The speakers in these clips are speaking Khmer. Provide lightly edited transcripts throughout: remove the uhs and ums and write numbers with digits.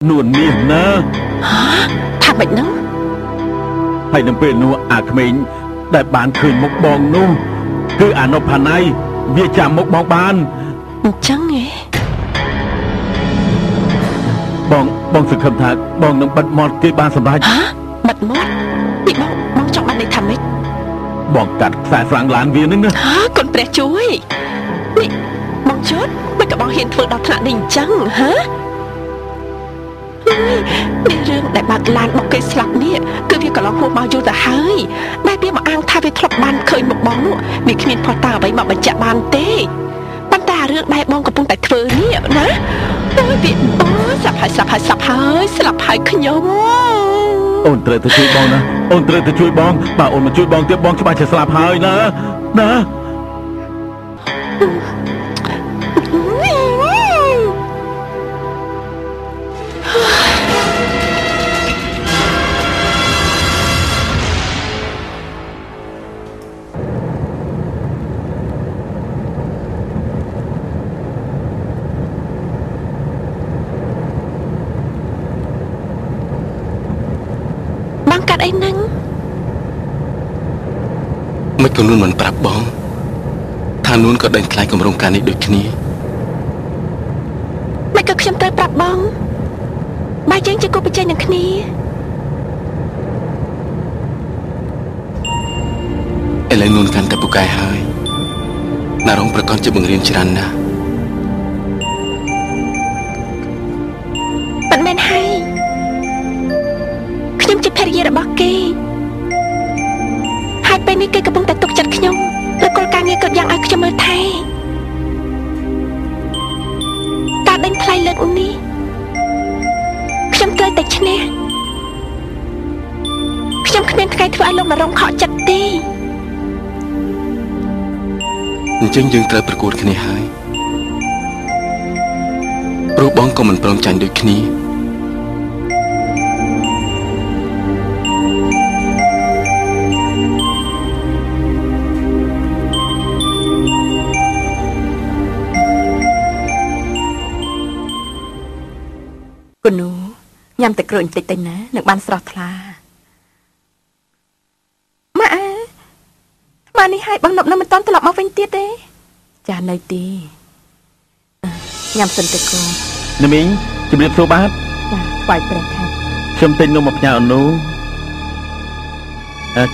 នួននេះណាថាម៉េចហ្នឹងហើយនឹងពេលនោះអាក្មេងដែលបានឃើញមុខបងនោះគឺអានុផាណៃវាចាំមុខបងបានអញ្ចឹងហ៎បងសង្ឃឹមថាបងនឹងបិទមាត់គេបានសម្រេចបិទមាត់នេះបងចង់បានន័យថាម៉េចបងកាត់ខ្សែស្រាំងឡានវានឹងណាកូនព្រះជួយនេះបងជត់មិនក៏បងហ៊ានធ្វើដល់ថ្នាក់នេះអញ្ចឹងហានេះរឿងដែលបាត់ឡានមកគេស្លាប់នេះគឺវាកន្លងហួសមកយូរទៅហើយដែលវាមកអាងថាវាធ្លាប់បានឃើញមុខបងនោះវាគ្មានផុសតាអ្វីមកបញ្ជាក់បានទេប៉ុន្តែរឿងដែលបងកំពុងតែធ្វើនេះណាអូយវាស្លាប់ហើយខ្ញុំអូនត្រូវទៅជួយបងណាអូនត្រូវទៅជួយបងបើអូនមកជួយបងទៀតបងច្បាស់ជាស្លាប់ហើយណាអីហ្នឹងមិនក៏នួនមិនប្រាប់បងថានួនក៏ដេញថ្លៃគម្រោងការនេះដូចគ្នាមិនក៏ខ្ញុំត្រូវប្រាប់បងបើយើងជាគូប្រជែងនឹងគ្នាឥឡូវនួនកាន់តែពូកែហើយណារងប្រកាសជាបង្រៀនច្រើនណាស់មិនមែនហើយខ្ញុំជាភរិយារបស់គេហើយពេលនេះគេកំពុងតែទុកចិត្តខ្ញុំឬគោលការណ៍ងារគាត់យ៉ាងឲ្យខ្ញុំមើលថែការដេញថ្លៃលើកនេះខ្ញុំត្រូវតែឈ្នះខ្ញុំគ្មានថ្ងៃធ្វើឲ្យលោកម្រងខកចិត្តទេអញ្ចឹងយើងត្រូវប្រកួតគ្នាហើយព្រោះបងក៏មិនព្រមចាញ់ដូចគ្នាគូនូញ៉ាំតែក្រូចបន្តិចទៅណានឹងបានស្រស់ថ្លាម៉ាម៉ានេះឲ្យបងនប់នៅមិនតន់ត្រឡប់មកវិញទៀតទេចានៅទីញ៉ាំសិនទៅគូណាមីងជំរាបសួរបាទចាថ្វាយព្រះថាខ្ញុំទិញនំមកផ្ញើអូននូ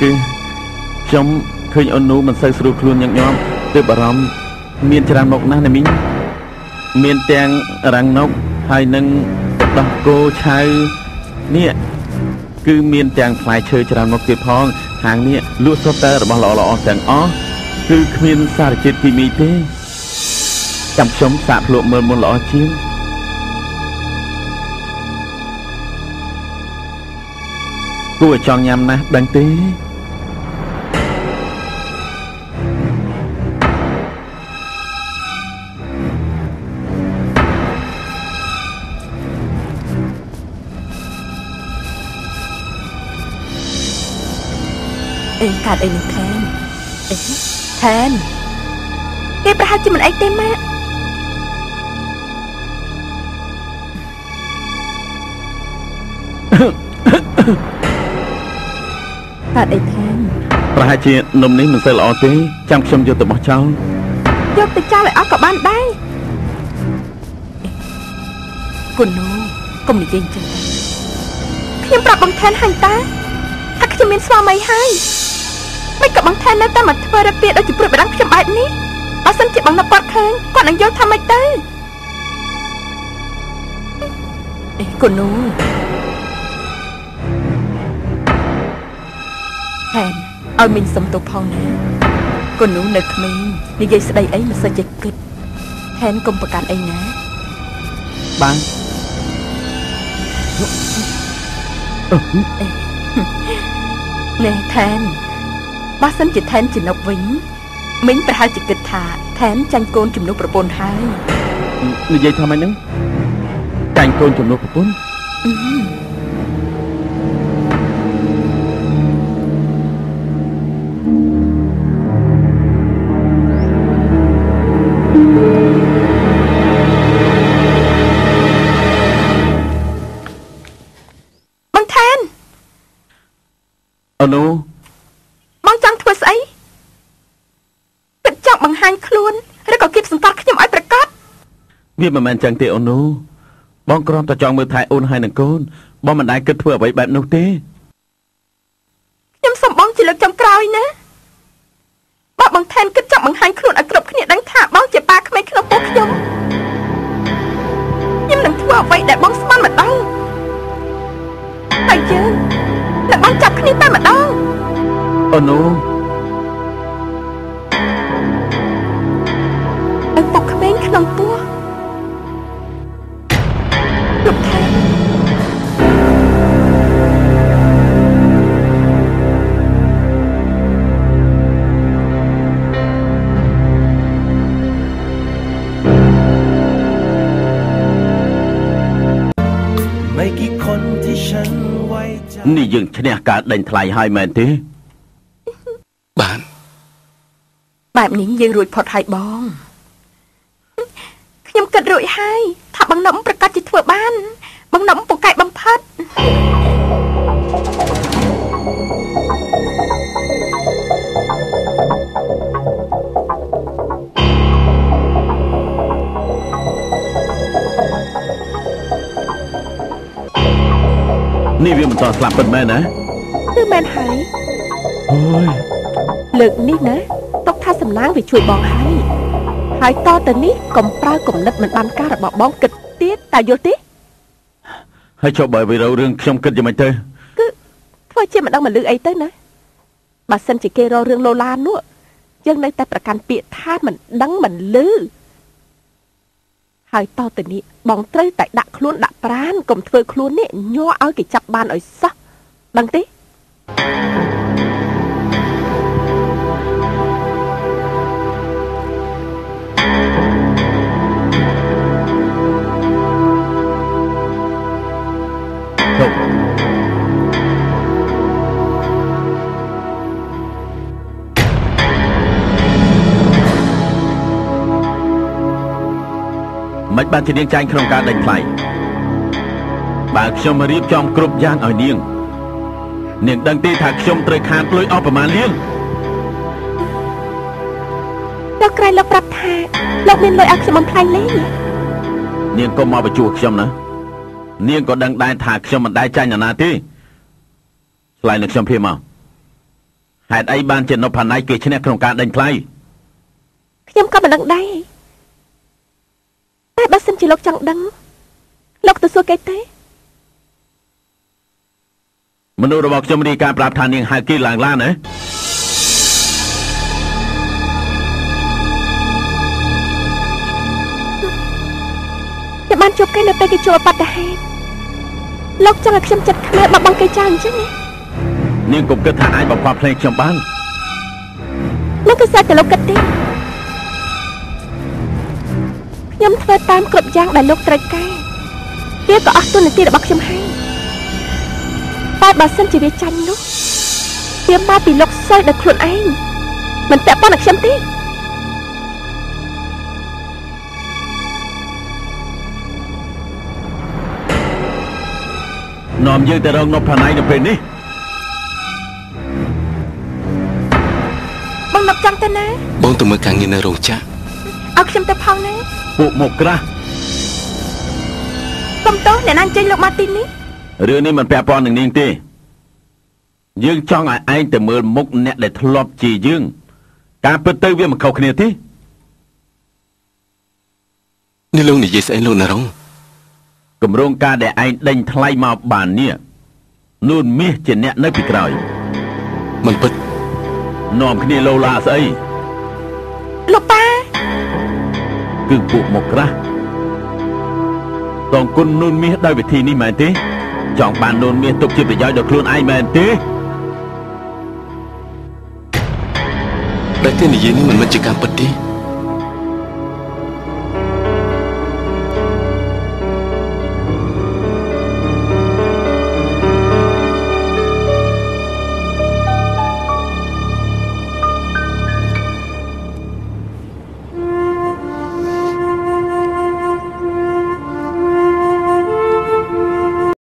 គឺខ្ញុំឃើញអូននូមិនសូវស្រួលខ្លួនញឹកញាប់ទើបអារម្មណ៍មានច្រើនមុខណាស់ណាមីងមានទាំងរាំងនកហើយនឹងដោះគោឆៅនេះគឺមានទាំងផ្លែឈើច្រើនមុខទៀតផងខាងនេះលក់សុទ្ធតែរបស់ល្អៗទាំងអស់គឺគ្មានសារជាតិគីមីទេចាំខ្ញុំសាកភ្លក់មើលមុនល្អជាងគួរឲ្យចង់ញ៉ាំណាស់ដឹងទេកាត់អីនឹងថែនថែនគេប្រហែលជាមិនអីទេម៉ាក់កាត់អីថែនប្រហែលជានំនេះមិនសូវល្អទេចាំខ្ញុំយកទៅបោះចោលយកទៅចោលឲ្យអស់ក៏បានដែរគូនូកុំនិយាយចឹងខ្ញុំប្រាប់បងថែនហាញ់តាថាខ្ញុំមានស្វាមីហើយមិនក៏បងថែននៅតែមកធ្វើរពាដូចជាព្រួយបារម្ភខ្ញុំបែបនេះបើសិនជាបងនៅគាត់ឃើញគាត់នឹងយល់ថាម៉េចទៅគូនូថែនឲ្យមីងសុំទោសផងណាគូនូនៅក្មេងនិយាយស្ដីអីមិនសូវចេះគិតថែនកុំប្រកាន់អីណាបានណែថែនបើសិនជាថែនជំនុកវិញមីងប្រហែលជាគិតថាថែនចាញ់កូនជំនុកប្រពន្ធហើយនិយាយថាម៉េចហ្នឹងចាញ់កូនជំនុកប្រពន្ធ អូនូបងចង់ធ្វើស្អីគិតចង់បង្ហាញខ្លួនឬក៏គៀបសង្កត់ខ្ញុំឲ្យប្រកាសវាមិនមែនចឹងទេអូនូបងគ្រាន់តែចង់មើលថែអូនហើយនឹងកូនបងមិនដែលគិតធ្វើអ្វីបែបនោះទេខ្ញុំសុំបងជាលើកចុងក្រោយណាបើបងថែនគិតចង់បង្ហាញខ្លួនឲ្យគ្រប់គ្នាដឹងថាបងជាប៉ាក្មេងក្នុងពោះខ្ញុំនឹងធ្វើអ្វីដែលបងស្មានម្ដងហើយយើងនឹងបងចាប់គ្នាតែម្ដងអូនូឪពុកក្មេងក្នុងពោះលោកថែនេះយើងឈ្នះការដេញថ្លៃហើយមែនទេបានបែបនេះយើងរួចផុតហើយបងខ្ញុំគិតរួចហើយថាបងនំប្រកាសជាធ្វើបានបងនំពូកែបំផិតនេះវាមិនតស្លាប់ពិតមែនណាគឺមែនហើយអូយលើកនេះណាຕົកថាសំណាងវាជួយបងហើយតទៅនេះកុំប្រើគំនិតមិនបានការរបស់បងគិតទៀតតើយល់ទេហើយចុះបើវារោរឿងខ្ញុំគិតយ៉ាងម៉េចទៅគឺធ្វើជាមិនដឹងមកលឺអីទៅណាបើសិនជាគេរករឿងឡូឡានោះយើងនៅតែប្រកាន់ពាក្យថាមិនដឹងមិនលឺហើយតទៅនេះបងត្រូវតែដាក់ខ្លួនដាក់ប្រានកុំធ្វើខ្លួននេះញ័រឲ្យគេចាប់បានឲ្យសោះដឹងទេមិនបានជានាងចាញ់ក្នុងការដេញថ្លៃបើខ្ញុំរៀបចំគ្រប់យ៉ាងឲ្យនាងដឹងទេថាខ្ញុំត្រូវខាតលុយអស់ប្រមាណលានលោកក្រែងលោកប្រាប់ថាលោកមានលុយឲ្យខ្ញុំបំផ្លាញលេងនាងកុំមកបញ្ជួខ្ញុំណានាងក៏ដឹងដែរថាខ្ញុំមិនដែលចាញ់ណាទេឆ្លើយនឹងខ្ញុំព្រាមមកហេតុអីបានជានប់ផាណៃគេឈ្នះក្នុងការដេញថ្លៃខ្ញុំក៏មិនដឹងដែរតែបើសិនជាលោកចង់ដឹងលោកទៅសួរគេទេមនុស្សរបស់ខ្ញុំរាយការណ៍ប្រាប់ថានាងហៅគេឡើងឡានណាតែបានជួបគេនៅពេលគេជួបបាត់ទៅហេតុលោកចង់ឲ្យខ្ញុំចិត្តខ្មែរបបងគេចោលអញ្ចឹងណានាងកុំគិតថាអាចបំផាត់ភ្លេងខ្ញុំបានលោកគឺស្អាតតែលោកគិតទេខ្ញុំធ្វើតាមគ្រប់យ៉ាងដែលលោកត្រូវការវាក៏អស់ទូនាទីរបស់ខ្ញុំហើយតែបើសិនជាវាចាញ់នោះវាមកពីលោកសើដល់ខ្លួនឯងមិនពាក់ព័ន្ធនឹងខ្ញុំទេនាំយើងទៅរកនប់ផាណៃនៅពេលនេះបងនប់ចង់ទៅណាបងទៅមើលការងារនៅរោងចក្រឲ្យខ្ញុំទៅផងណាពួកមកក្រាស់កុំទោសអ្នកណាចេញលោកមកទីនេះរឿងនេះមិនពាក់ព័ន្ធនឹងនាងទេយើងចង់ឲ្យឯងទៅមើលមុខអ្នកដែលធ្លាប់ជាយើងការពិតទៅវាមិនខុសគ្នាទេនេះលោកនិយាយស្អីលោកណារុងគម្រោងការដែលឯងដេញថ្លៃមកបាននេះនួនមាសជាអ្នកនៅពីក្រោយមិនពិតនាំគ្នាលោឡាស្អីលោកប៉ាគឺពួកមកក្រាស់តងគុណនួនមាសដោយវិធីនេះមែនទេចង់បាននួនមាសទុកជាប្រយោជន៍ដល់ខ្លួនឯងមែនទេដែលគេនិយាយនេះមិនមែនជាការពិតទេ